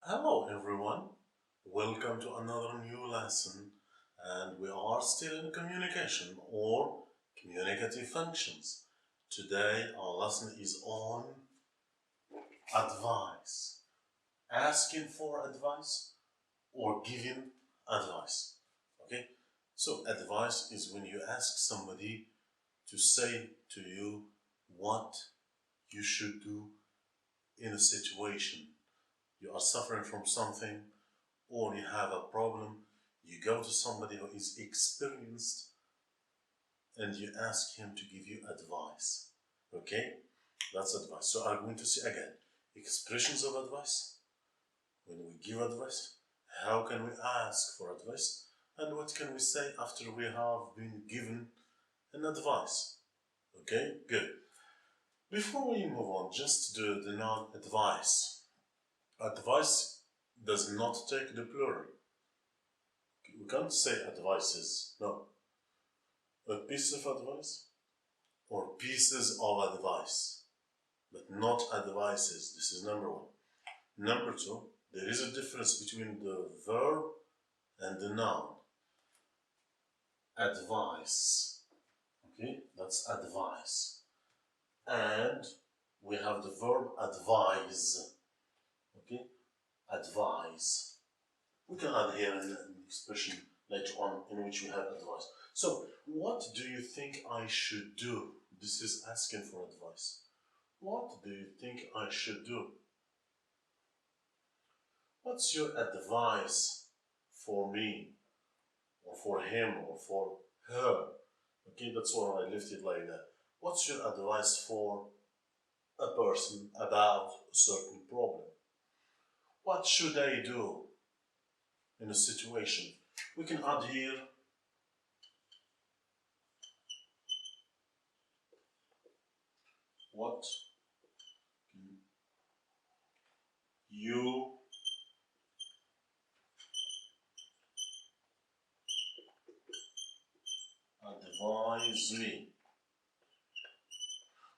Hello everyone, welcome to another new lesson, and we are still in communication or communicative functions. Today our lesson is on advice, asking for advice or giving advice. Okay, so advice is when you ask somebody to say to you what you should do in a situation. You are suffering from something or you have a problem, you go to somebody who is experienced and you ask him to give you advice. Okay? That's advice. So I'm going to see again expressions of advice. When we give advice, how can we ask for advice? And what can we say after we have been given an advice? Okay, good. Before we move on, just do the noun advice. Advice does not take the plural. We can't say advices, no. A piece of advice or pieces of advice, but not advices. This is number one. Number two, there is a difference between the verb and the noun. Advice, okay, that's advice. And we have the verb advise, okay, advise. We can add here an expression later on in which we have advice. So, what do you think I should do? This is asking for advice. What do you think I should do? What's your advice for me, or for him, or for her? Okay, that's why I left it like that. What's your advice for a person about a certain problem? What should I do in a situation? We can add here what you advise me.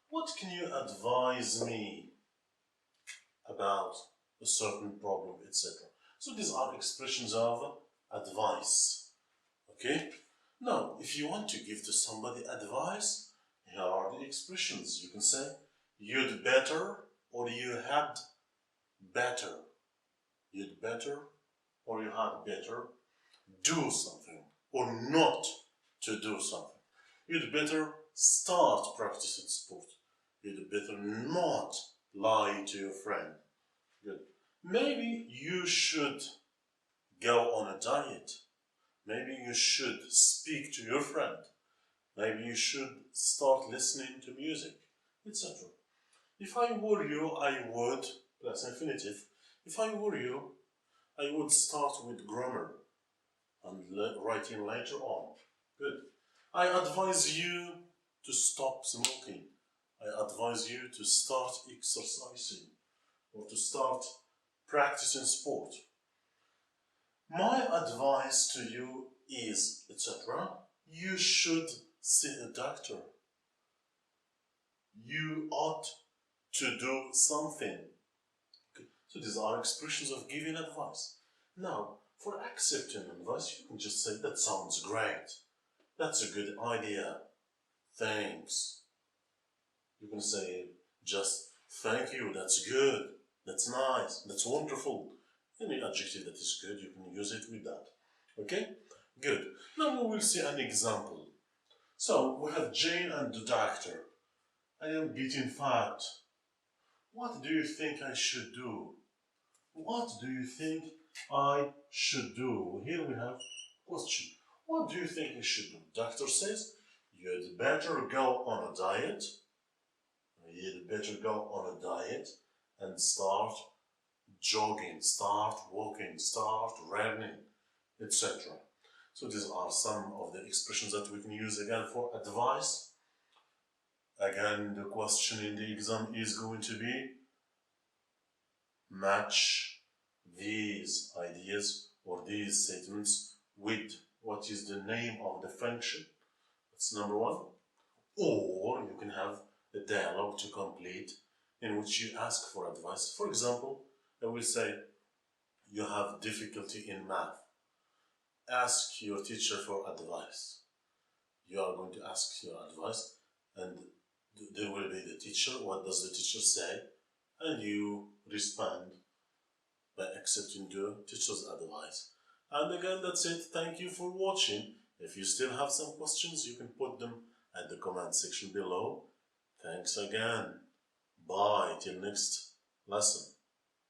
What can you advise me about a certain problem, etc.? So these are expressions of advice. Okay? Now, if you want to give to somebody advice, here are the expressions. You can say, you'd better, or you had better. You'd better, or you had better do something, or not to do something. You'd better start practicing sport. You'd better not lie to your friend. Good. Maybe you should go on a diet. Maybe you should speak to your friend. Maybe you should start listening to music, etc. If I were you, I would, plus infinitive, if I were you, I would start with grammar and writing later on. Good. I advise you to stop smoking. I advise you to start exercising or to start practicing sport. My advice to you is, etc. You should see a doctor. You ought to do something. Okay. So these are expressions of giving advice. Now, for accepting advice, you can just say, that sounds great. That's a good idea. Thanks. You can say just, thank you, that's good, that's nice, that's wonderful. Any adjective that is good, you can use it with that. Okay? Good. Now we will see an example. So, we have Jane and the doctor. I am getting fat. What do you think I should do? What do you think I should do? Here we have question. What do you think I should do? Doctor says, you'd better go on a diet. You'd better go on a diet and start jogging, start walking, start running, etc. So these are some of the expressions that we can use again for advice. Again, the question in the exam is going to be match these ideas or these statements with what is the name of the function. That's number one. Or you can have a dialogue to complete in which you ask for advice. For example, I will say, you have difficulty in math, ask your teacher for advice. You are going to ask your advice, and there will be the teacher. What does the teacher say? And you respond by accepting the teacher's advice. And again, that's it. Thank you for watching. If you still have some questions, you can put them at the comment section below. Thanks again. Bye till next lesson.